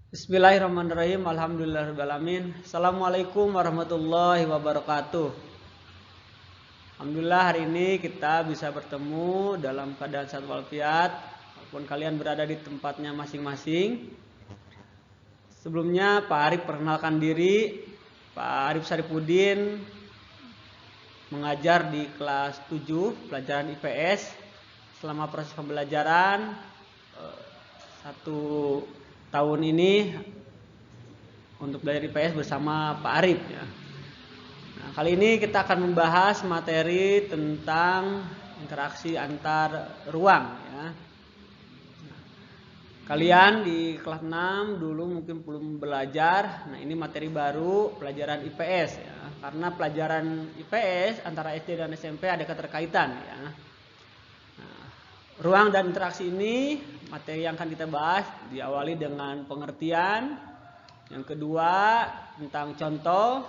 Bismillahirrahmanirrahim. Alhamdulillahirrahmanirrahim. Assalamualaikum warahmatullahi wabarakatuh. Alhamdulillah hari ini kita bisa bertemu dalam keadaan sehat walafiat, walaupun kalian berada di tempatnya masing-masing. Sebelumnya Pak Arif perkenalkan diri. Pak Arif Saripudin mengajar di kelas 7 pelajaran IPS. Selama proses pembelajaran 1 tahun ini untuk belajar IPS bersama Pak Arif ya. Nah, kali ini kita akan membahas materi tentang interaksi antar ruang ya. Kalian di kelas 6 dulu mungkin belum belajar. Nah, ini materi baru pelajaran IPS ya. Karena pelajaran IPS antara SD dan SMP ada keterkaitan ya. Nah, ruang dan interaksi ini materi yang akan kita bahas diawali dengan pengertian, yang kedua tentang contoh,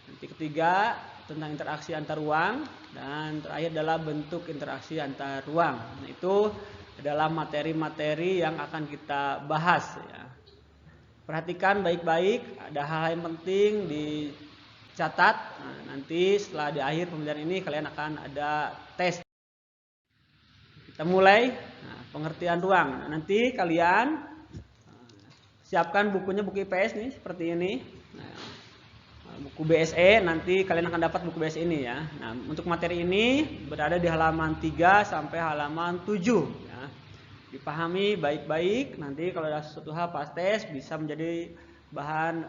nanti ketiga tentang interaksi antar ruang, dan terakhir adalah bentuk interaksi antar ruang. Nah, itu adalah materi-materi yang akan kita bahas ya. Perhatikan baik-baik, ada hal yang penting dicatat. Nah, nanti setelah di akhir pembelajaran ini kalian akan ada tes. Kita mulai. Nah, pengertian ruang. Nah, nanti kalian siapkan bukunya, buku IPS nih seperti ini. Nah, buku BSE, nanti kalian akan dapat buku BSE ini ya. Nah, untuk materi ini berada di halaman 3 sampai halaman 7 ya. Dipahami baik-baik, nanti kalau ada sesuatu hal pas tes bisa menjadi bahan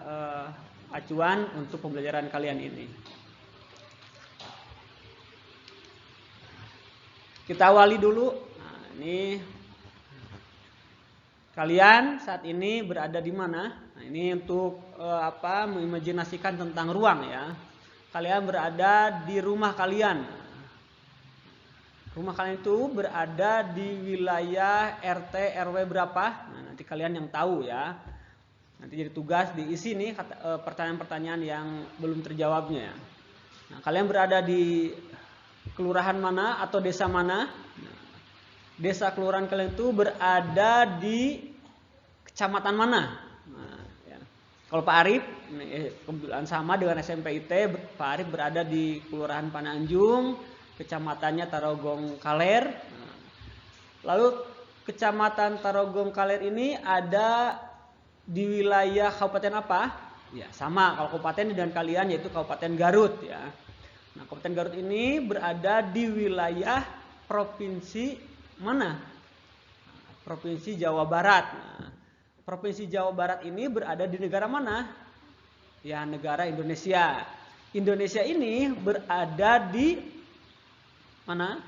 acuan untuk pembelajaran kalian ini. Kita awali dulu. Nah, ini kalian saat ini berada di mana? Nah, ini untuk mengimajinasikan tentang ruang ya. Kalian berada di rumah kalian. Rumah kalian itu berada di wilayah RT RW berapa? Nah, nanti kalian yang tahu ya. Nanti jadi tugas diisi nih pertanyaan-pertanyaan yang belum terjawabnya. Nah, kalian berada di kelurahan mana atau desa mana? Nah, desa kelurahan kalian itu berada di kecamatan mana? Nah, ya. Kalau Pak Arif kebetulan sama dengan SMP IT, Pak Arif berada di kelurahan Pananjung, kecamatannya Tarogong Kaler. Nah, lalu kecamatan Tarogong Kaler ini ada di wilayah kabupaten apa? Ya sama, kalau kabupaten dengan kalian yaitu Kabupaten Garut ya. Nah, Kabupaten Garut ini berada di wilayah provinsi mana? Provinsi Jawa Barat. Nah, Provinsi Jawa Barat ini berada di negara mana? Ya, negara Indonesia. Indonesia ini berada di mana?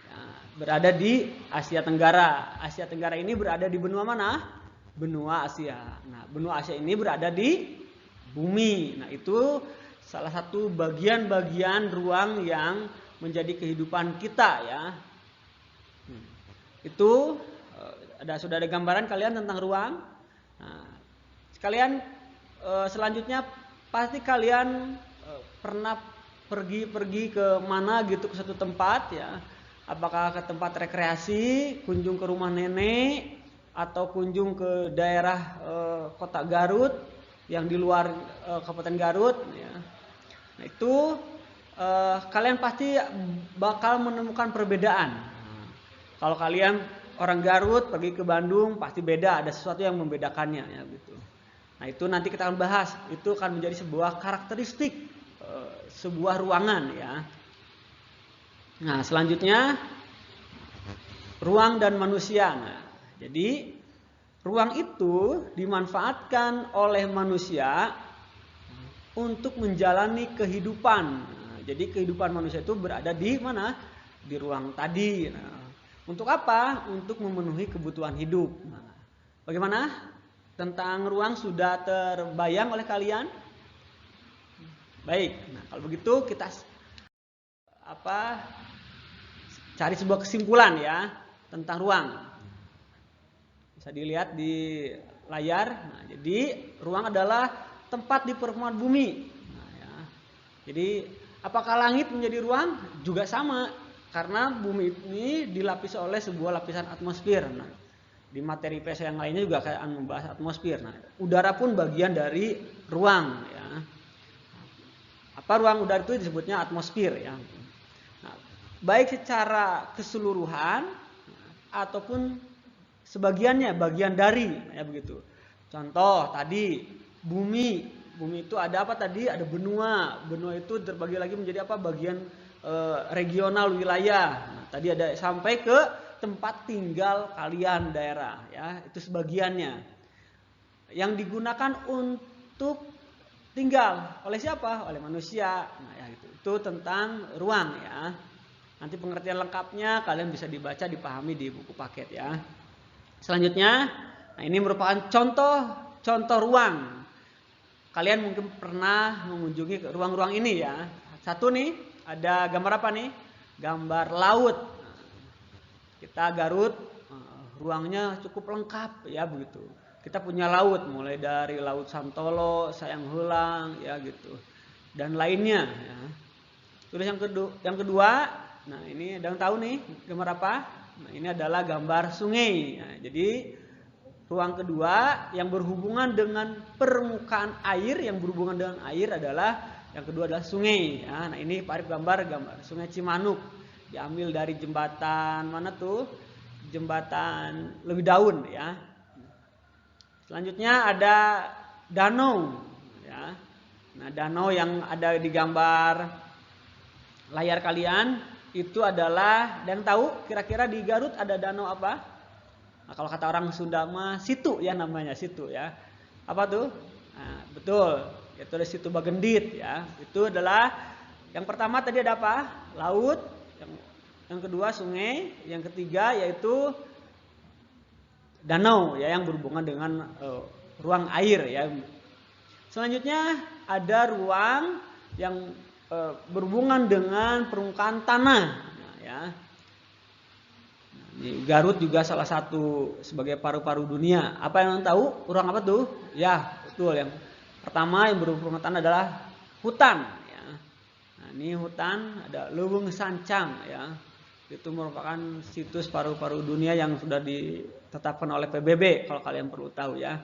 Ya, berada di Asia Tenggara. Asia Tenggara ini berada di benua mana? Benua Asia. Nah, benua Asia ini berada di bumi. Nah, itu salah satu bagian-bagian ruang yang menjadi kehidupan kita ya. Itu sudah ada gambaran kalian tentang ruang. Nah, sekalian selanjutnya pasti kalian pernah pergi ke mana gitu, ke satu tempat ya. Apakah ke tempat rekreasi, kunjung ke rumah nenek, atau kunjung ke daerah kota Garut yang di luar Kabupaten Garut ya. Nah, itu kalian pasti bakal menemukan perbedaan. Nah, kalau kalian orang Garut pergi ke Bandung pasti beda, ada sesuatu yang membedakannya ya gitu. Nah, itu nanti kita akan bahas. Itu akan menjadi sebuah karakteristik sebuah ruangan ya. Nah, selanjutnya ruang dan manusia. Nah, jadi ruang itu dimanfaatkan oleh manusia untuk menjalani kehidupan. Nah, jadi kehidupan manusia itu berada di mana? Di ruang tadi. Nah, untuk apa? Untuk memenuhi kebutuhan hidup. Nah, bagaimana? Tentang ruang sudah terbayang oleh kalian? Baik. Nah, kalau begitu kita cari sebuah kesimpulan ya tentang ruang. Bisa dilihat di layar. Nah, jadi ruang adalah tempat di permukaan bumi. Nah, ya. Jadi apakah langit menjadi ruang? Juga sama, karena bumi ini dilapisi oleh sebuah lapisan atmosfer. Nah, Di materi PS yang lainnya juga akan membahas atmosfer. Nah, udara pun bagian dari ruang ya. Apa ruang udara itu disebutnya atmosfer ya. Nah, baik secara keseluruhan ataupun sebagiannya, bagian dari ya begitu. Contoh tadi bumi itu ada apa tadi? Ada benua. Benua itu terbagi lagi menjadi apa? Bagian regional wilayah. Nah, tadi ada sampai ke tempat tinggal kalian daerah ya, itu sebagiannya yang digunakan untuk tinggal oleh siapa? Oleh manusia. Nah, ya itu tentang ruang ya. Nanti pengertian lengkapnya kalian bisa dibaca, dipahami di buku paket ya. Selanjutnya, nah ini merupakan contoh ruang. Kalian mungkin pernah mengunjungi ruang-ruang ini ya. Satu nih, ada gambar apa nih? Gambar laut. Kita Garut, ruangnya cukup lengkap ya begitu. Kita punya laut, mulai dari Laut Santolo, Sayang Heulang ya gitu, dan lainnya. Ya. Terus yang kedua, nah ini ada yang tahu nih gambar apa? Nah ini adalah gambar sungai. Nah, jadi ruang kedua yang berhubungan dengan permukaan air, adalah yang kedua adalah sungai. Ya. Nah ini Pak Arif gambar Sungai Cimanuk. Diambil dari jembatan mana tuh? Jembatan Lewi Daun ya. Selanjutnya ada danau ya. Nah, danau yang ada di gambar layar kalian itu adalah, dan tahu kira-kira di Garut ada danau apa? Nah, kalau kata orang Sunda mah situ ya, namanya situ ya. Apa tuh? Nah, betul. Itu ada Situ Bagendit ya. Itu adalah yang pertama tadi ada apa? Laut. Yang kedua sungai, yang ketiga yaitu danau ya yang berhubungan dengan ruang air ya. Selanjutnya ada ruang yang berhubungan dengan permukaan tanah ya. Di Garut juga salah satu sebagai paru-paru dunia. Apa yang tahu? Ruang apa tuh? Ya, betul. Yang pertama yang berhubungan tanah adalah hutan ya. Nah, ini hutan, ada Leuweung Sancang ya. Itu merupakan situs paru-paru dunia yang sudah ditetapkan oleh PBB kalau kalian perlu tahu ya.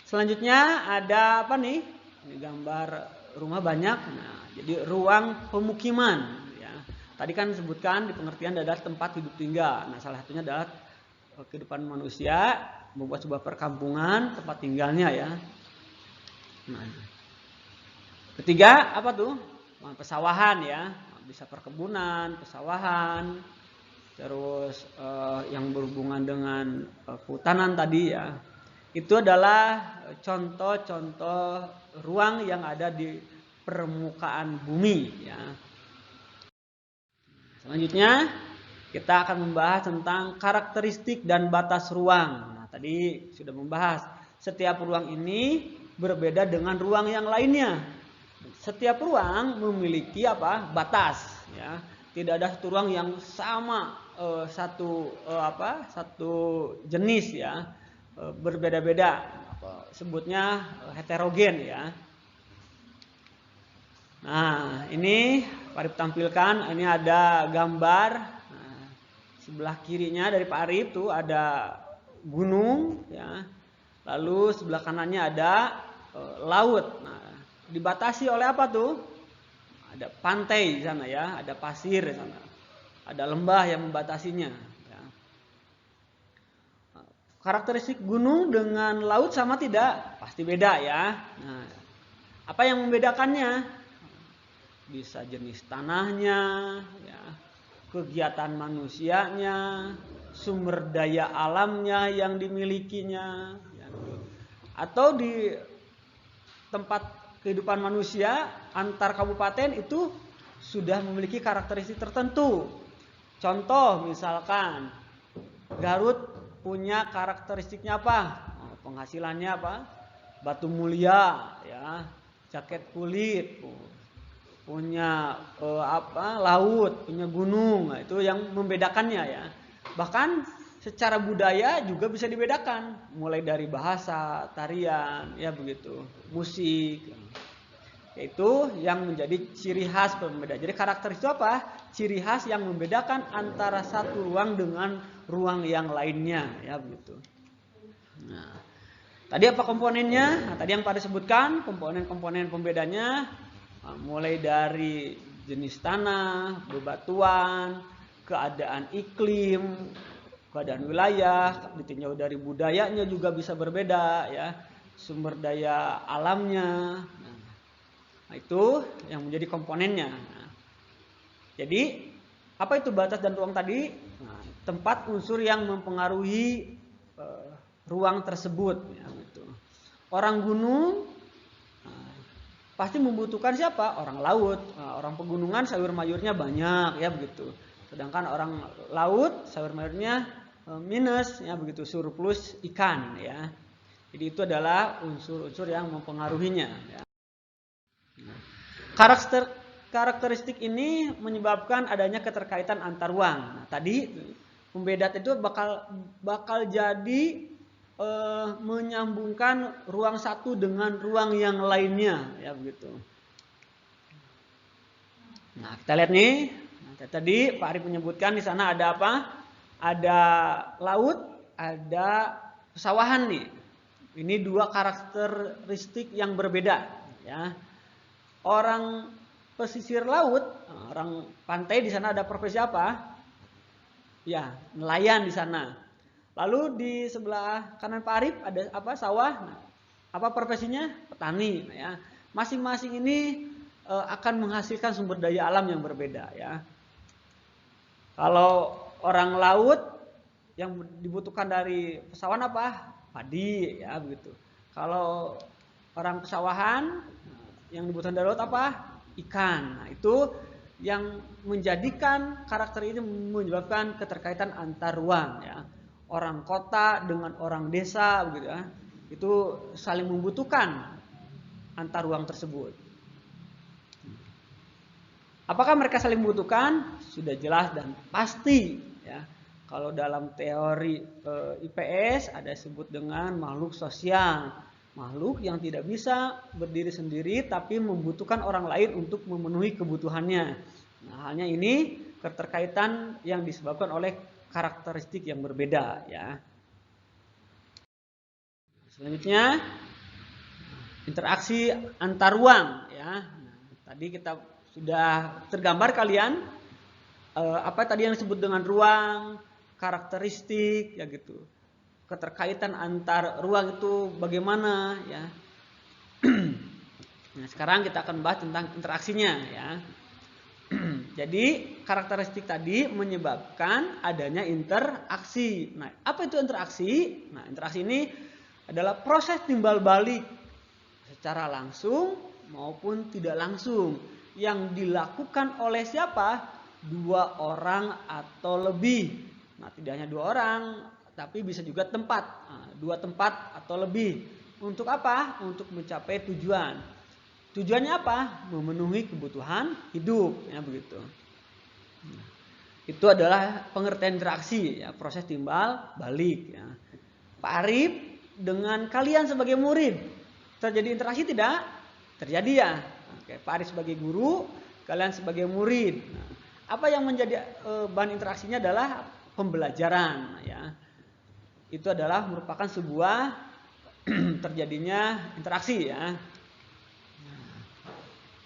Selanjutnya ada apa nih? Ini gambar rumah banyak. Nah, jadi ruang pemukiman ya. Tadi kan disebutkan di pengertian adalah tempat hidup tinggal. Nah, salah satunya adalah kehidupan manusia membuat sebuah perkampungan tempat tinggalnya ya. Nah, ketiga apa tuh? Pesawahan ya. Bisa perkebunan, pesawahan, terus yang berhubungan dengan kehutanan tadi ya. Itu adalah contoh-contoh ruang yang ada di permukaan bumi ya. Selanjutnya kita akan membahas tentang karakteristik dan batas ruang. Nah, tadi sudah membahas setiap ruang ini berbeda dengan ruang yang lainnya. Setiap ruang memiliki apa? Batas ya. Tidak ada satu ruang yang sama satu jenis ya. Berbeda-beda. Sebutnya heterogen ya. Nah, ini Pak Arif tampilkan, ini ada gambar. Nah, sebelah kirinya dari Pak Arif tuh ada gunung ya. Lalu sebelah kanannya ada laut. Nah, dibatasi oleh apa tuh? Ada pantai di sana ya, ada pasir di sana, ada lembah yang membatasinya. Ya. Karakteristik gunung dengan laut sama tidak? Pasti beda ya. Nah, apa yang membedakannya? Bisa jenis tanahnya, ya, kegiatan manusianya, sumber daya alamnya yang dimilikinya, ya. Atau di tempat kehidupan manusia antar kabupaten itu sudah memiliki karakteristik tertentu. Contoh misalkan Garut punya karakteristiknya apa? Penghasilannya apa? Batu mulia, ya, jaket kulit, punya laut, punya gunung. Nah, itu yang membedakannya ya. Bahkan secara budaya juga bisa dibedakan, mulai dari bahasa, tarian, ya begitu, musik. Itu yang menjadi ciri khas pembeda. Jadi karakter itu apa? Ciri khas yang membedakan antara satu ruang dengan ruang yang lainnya, ya begitu. Tadi apa komponennya? Nah, tadi yang pada sebutkan komponen-komponen pembedanya, mulai dari jenis tanah, bebatuan, keadaan iklim, keadaan wilayah, ditinjau dari budayanya juga bisa berbeda ya, sumber daya alamnya. Nah, itu yang menjadi komponennya. Nah, jadi apa itu batas dan ruang tadi? Nah, tempat unsur yang mempengaruhi ruang tersebut. Ya, gitu. Orang gunung pasti membutuhkan siapa? Orang laut. Nah, orang pegunungan sayur mayurnya banyak ya begitu. Sedangkan orang laut sayur mayurnya minus ya begitu, surplus ikan ya. Jadi itu adalah unsur-unsur yang mempengaruhinya. Ya. Karakteristik ini menyebabkan adanya keterkaitan antar ruang. Nah, tadi pembeda itu bakal jadi menyambungkan ruang satu dengan ruang yang lainnya ya begitu. Nah, kita lihat nih. Nah, tadi Pak Arif menyebutkan di sana ada apa? Ada laut, ada pesawahan nih. Ini dua karakteristik yang berbeda ya. Orang pesisir laut, orang pantai di sana ada profesi apa? Ya, nelayan di sana. Lalu di sebelah kanan Pak Arif ada apa? Sawah. Nah, apa profesinya? Petani. Nah, ya. Masing-masing ini akan menghasilkan sumber daya alam yang berbeda. Ya. Kalau orang laut yang dibutuhkan dari pesawahan apa? Padi, ya begitu. Kalau orang pesawahan yang dibutuhkan dari laut apa? Ikan. Nah, itu yang menjadikan karakter ini menyebabkan keterkaitan antar ruang. Ya. Orang kota dengan orang desa begitu ya, itu saling membutuhkan antar ruang tersebut. Apakah mereka saling membutuhkan? Sudah jelas dan pasti ya. Kalau dalam teori IPS ada disebut dengan makhluk sosial, makhluk yang tidak bisa berdiri sendiri tapi membutuhkan orang lain untuk memenuhi kebutuhannya. Nah, hanya ini keterkaitan yang disebabkan oleh karakteristik yang berbeda ya. Selanjutnya interaksi antar ruang ya. Nah, tadi kita sudah tergambar kalian apa tadi yang disebut dengan ruang, karakteristik ya gitu. Keterkaitan antar ruang itu bagaimana ya. Nah, sekarang kita akan bahas tentang interaksinya ya. Jadi karakteristik tadi menyebabkan adanya interaksi. Nah, apa itu interaksi? Nah, interaksi ini adalah proses timbal balik secara langsung maupun tidak langsung yang dilakukan oleh siapa? Dua orang atau lebih. Nah, tidak hanya dua orang, tapi bisa juga tempat. Nah, dua tempat atau lebih. Untuk apa? Untuk mencapai tujuan. Tujuannya apa? Memenuhi kebutuhan hidup, ya begitu. Itu adalah pengertian interaksi, ya, proses timbal balik. Ya. Pak Arif dengan kalian sebagai murid terjadi interaksi tidak? Terjadi ya. Oke, Pak Arif sebagai guru, kalian sebagai murid. Nah, apa yang menjadi bahan interaksinya adalah pembelajaran. Ya. Itu adalah merupakan sebuah terjadinya interaksi ya.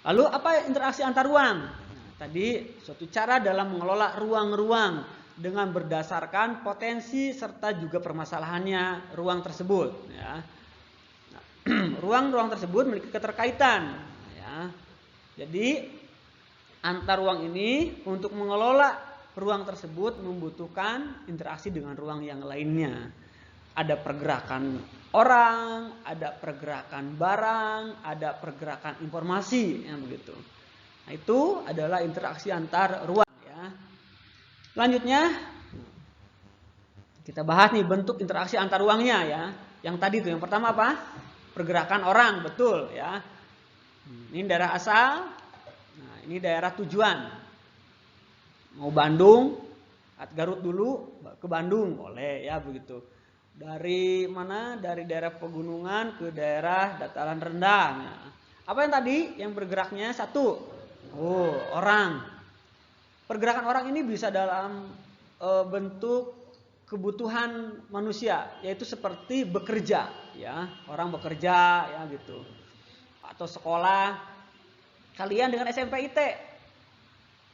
Lalu apa interaksi antar ruang? Nah, tadi suatu cara dalam mengelola ruang-ruang dengan berdasarkan potensi serta juga permasalahannya ruang tersebut. Ya. Nah, ruang-ruang tersebut memiliki keterkaitan. Ya. Jadi antar ruang ini untuk mengelola ruang tersebut membutuhkan interaksi dengan ruang yang lainnya. Ada pergerakan orang, ada pergerakan barang, ada pergerakan informasi yang begitu. Nah, itu adalah interaksi antar ruang ya. Selanjutnya kita bahas nih bentuk interaksi antar ruangnya ya. Yang tadi tuh yang pertama apa? Pergerakan orang, betul ya. Ini daerah asal. Nah, ini daerah tujuan. Mau Bandung, Garut dulu ke Bandung boleh ya begitu. Dari mana? Dari daerah pegunungan ke daerah dataran rendah. Nah, apa yang tadi? Yang bergeraknya satu. Orang. Pergerakan orang ini bisa dalam bentuk kebutuhan manusia, yaitu seperti bekerja, ya, orang bekerja, ya gitu, atau sekolah. Kalian dengan SMPIT,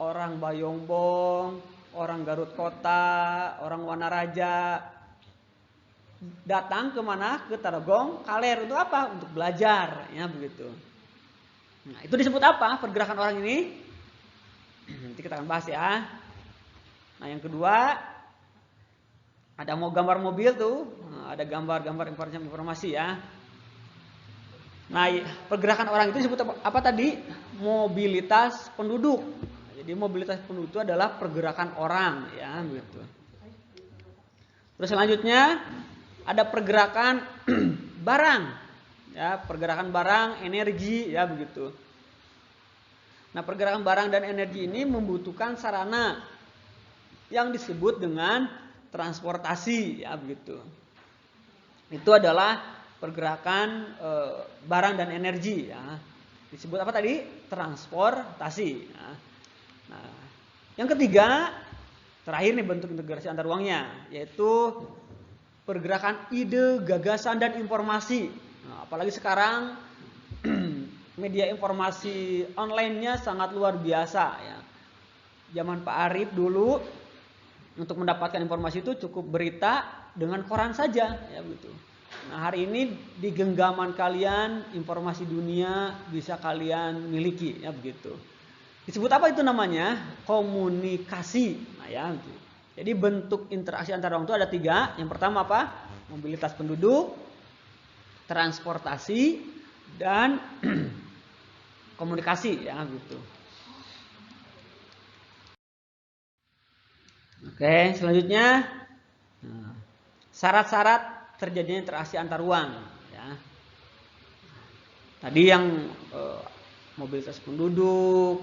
orang Bayongbong, orang Garut Kota, orang Wanaraja, datang ke mana? Ke Tarogong, Kaler untuk apa? Untuk belajar, ya begitu. Nah, itu disebut apa? Pergerakan orang ini. Nanti kita akan bahas ya. Nah, yang kedua, ada mau gambar mobil tuh, ada gambar-gambar informasi ya. Nah, pergerakan orang itu disebut apa tadi? Mobilitas penduduk. Jadi mobilitas penduduk itu adalah pergerakan orang, ya, begitu. Terus selanjutnya ada pergerakan barang, ya, pergerakan barang, energi, ya begitu. Nah, pergerakan barang dan energi ini membutuhkan sarana yang disebut dengan transportasi, ya begitu. Itu adalah pergerakan barang dan energi, ya. Disebut apa tadi? Transportasi. Ya. Nah, yang ketiga, terakhir nih bentuk integrasi antar ruangnya, yaitu pergerakan ide, gagasan dan informasi. Nah, apalagi sekarang media informasi online-nya sangat luar biasa, ya. Zaman Pak Arif dulu, untuk mendapatkan informasi itu cukup berita dengan koran saja, ya begitu. Nah, hari ini di genggaman kalian informasi dunia bisa kalian miliki, ya begitu. Disebut apa itu namanya? Komunikasi. Nah, ya. Jadi bentuk interaksi antar orang itu ada 3. Yang pertama apa? Mobilitas penduduk, transportasi, dan komunikasi, ya gitu. Oke, selanjutnya syarat-syarat terjadinya interaksi antar ruang, ya. Tadi yang mobilitas penduduk,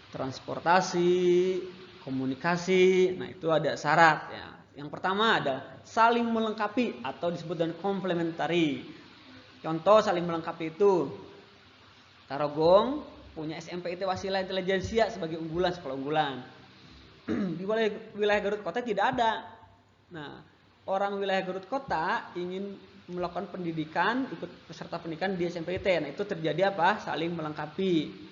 transportasi, komunikasi, nah itu ada syarat, ya. Yang pertama ada saling melengkapi atau disebut dengan komplementari. Contoh saling melengkapi itu, Tarogong punya SMPIT Wasilah Intelijensia sebagai unggulan, sekolah unggulan. Di wilayah Garut Kota tidak ada. Nah, orang wilayah Garut Kota ingin melakukan pendidikan, ikut peserta pendidikan di SMPIT. Nah, itu terjadi apa? Saling melengkapi.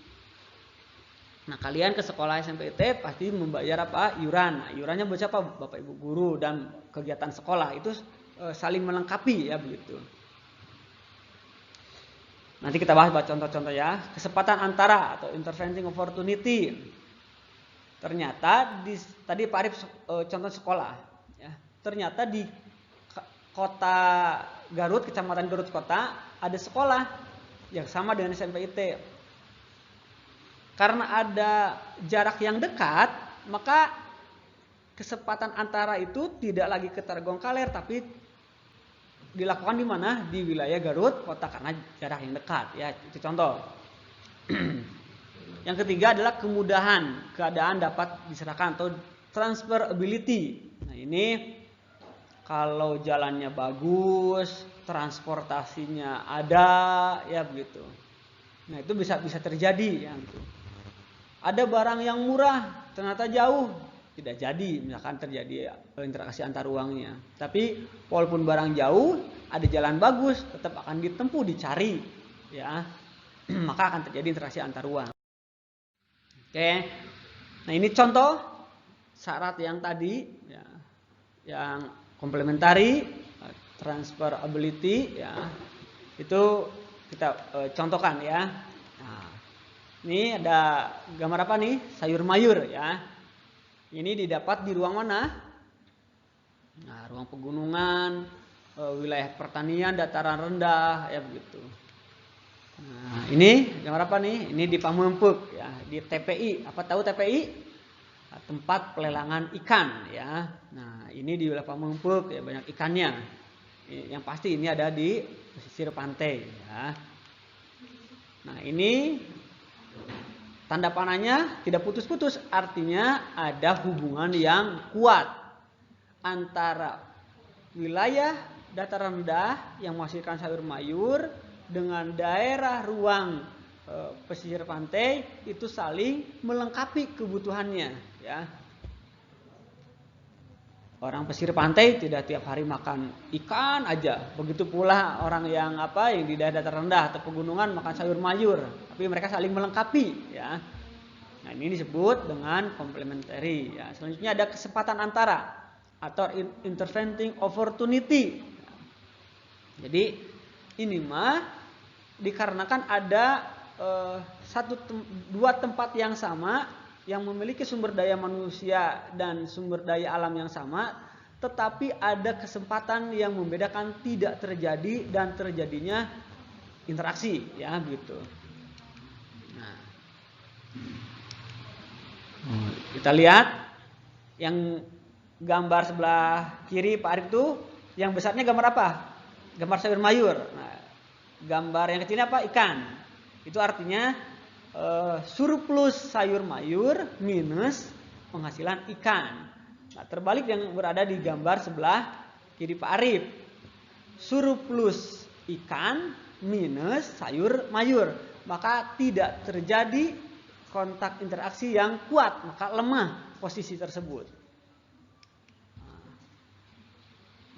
Nah, kalian ke sekolah SMPIT pasti membayar apa? Iuran. Nah, iurannya buat siapa? Bapak Ibu guru dan kegiatan sekolah. Itu saling melengkapi, ya begitu. Nanti kita bahas contoh-contoh ya. Kesempatan antara atau interventing opportunity. Ternyata tadi Pak Arif contoh sekolah, ya. Ternyata di kota Garut, kecamatan Garut Kota, ada sekolah yang sama dengan SMPIT. Karena ada jarak yang dekat, maka kesempatan antara itu tidak lagi ke Tarogong Kaler, tapi dilakukan di mana? Di wilayah Garut Kota karena jarak yang dekat, ya. Itu contoh. Yang ketiga adalah kemudahan, keadaan dapat diserahkan atau transferability. Nah, ini kalau jalannya bagus, transportasinya ada, ya begitu. Nah, itu bisa terjadi, ya gitu. Ada barang yang murah, ternyata jauh, tidak jadi, misalkan terjadi interaksi antar ruangnya. Tapi walaupun barang jauh, ada jalan bagus, tetap akan ditempuh, dicari, ya. Maka akan terjadi interaksi antar ruang. Oke. Nah, ini contoh syarat yang tadi, ya, yang komplementari, transferability, ya. Itu kita contohkan, ya. Nah, ini ada gambar apa nih? Sayur mayur, ya. Ini didapat di ruang mana? Nah, ruang pegunungan, wilayah pertanian, dataran rendah, ya begitu. Nah, ini gambar apa nih? Ini di Pamempek, ya, di TPI. Apa tahu TPI? Tempat pelelangan ikan, ya. Nah, ini di wilayah Pamempek, ya, banyak ikannya. Yang pasti ini ada di pesisir pantai, ya. Nah, ini tanda panahnya tidak putus-putus, artinya ada hubungan yang kuat antara wilayah dataran rendah yang menghasilkan sayur mayur dengan daerah ruang pesisir pantai, itu saling melengkapi kebutuhannya, ya. Orang pesisir pantai tidak tiap hari makan ikan aja. Begitu pula orang yang di daerah terendah atau pegunungan makan sayur mayur. Tapi mereka saling melengkapi ya. Nah, ini disebut dengan complementary ya. Selanjutnya ada kesempatan antara atau interventing opportunity. Jadi ini mah dikarenakan ada dua tempat yang sama yang memiliki sumber daya manusia dan sumber daya alam yang sama, tetapi ada kesempatan yang membedakan tidak terjadi dan terjadinya interaksi ya begitu. Nah, kita lihat yang gambar sebelah kiri Pak Arif itu yang besarnya gambar apa? Gambar sayur mayur. Nah, gambar yang kecilnya apa? Ikan. Itu artinya surplus sayur mayur minus penghasilan ikan. Nah, terbalik yang berada di gambar sebelah kiri Pak Arif. Surplus ikan minus sayur mayur. Maka tidak terjadi kontak interaksi yang kuat, maka lemah posisi tersebut.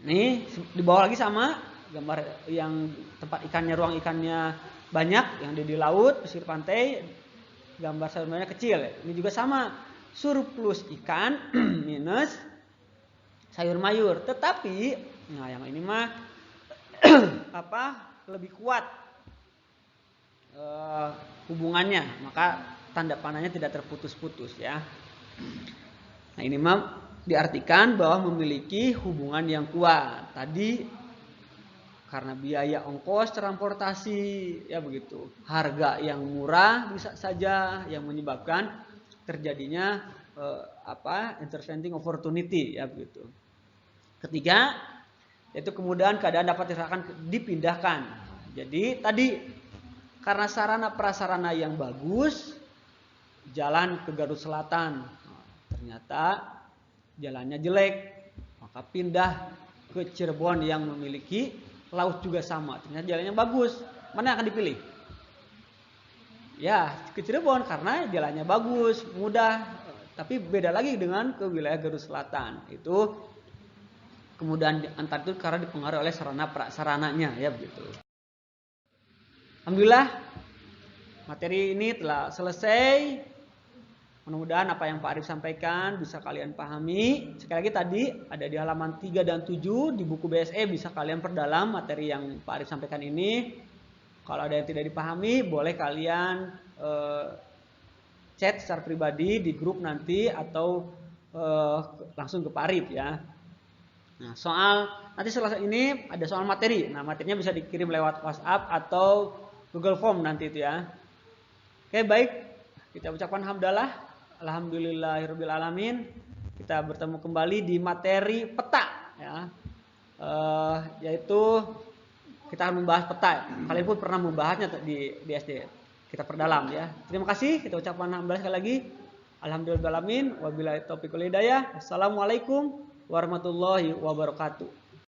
Ini di bawah lagi sama gambar yang tempat ikannya, ruang ikannya banyak yang di laut, pesisir pantai, gambar sayur mayurnya kecil. Ini juga sama, surplus ikan minus sayur mayur. Tetapi, nah yang ini mah lebih kuat hubungannya, maka tanda panahnya tidak terputus-putus ya. Nah ini mah diartikan bahwa memiliki hubungan yang kuat. Tadi karena biaya ongkos transportasi ya begitu, harga yang murah bisa saja yang menyebabkan terjadinya interventing opportunity ya begitu. Ketiga, yaitu kemudahan keadaan dapat dipindahkan. Jadi tadi karena sarana prasarana yang bagus, jalan ke Garut Selatan ternyata jalannya jelek, maka pindah ke Cirebon yang memiliki laut juga sama, ternyata jalannya bagus. Mana yang akan dipilih? Ya, ke Cirebon karena jalannya bagus, mudah. Tapi beda lagi dengan ke wilayah Garut Selatan. Itu kemudahan antar itu karena dipengaruhi oleh sarana prasarananya ya begitu. Alhamdulillah materi ini telah selesai. Mudah-mudahan apa yang Pak Arif sampaikan bisa kalian pahami. Sekali lagi tadi ada di halaman 3 dan 7 di buku BSE, bisa kalian perdalam materi yang Pak Arif sampaikan ini. Kalau ada yang tidak dipahami boleh kalian chat secara pribadi di grup nanti atau langsung ke Pak Arif ya. Nah, nanti setelah ini ada soal materi. Nah, materinya bisa dikirim lewat WhatsApp atau Google Form nanti itu ya. Oke, baik. Kita ucapkan hamdalah. Alhamdulillahirrabbilalamin. Kita bertemu kembali di materi peta ya. Yaitu kita akan membahas peta. Kalian pun pernah membahasnya di SD. Kita perdalam ya. Terima kasih. Kita ucapkan hamdalah sekali lagi. Alhamdulillahirrabbilalamin. Wabillahi taufiq wal hidayah. Assalamualaikum warahmatullahi wabarakatuh.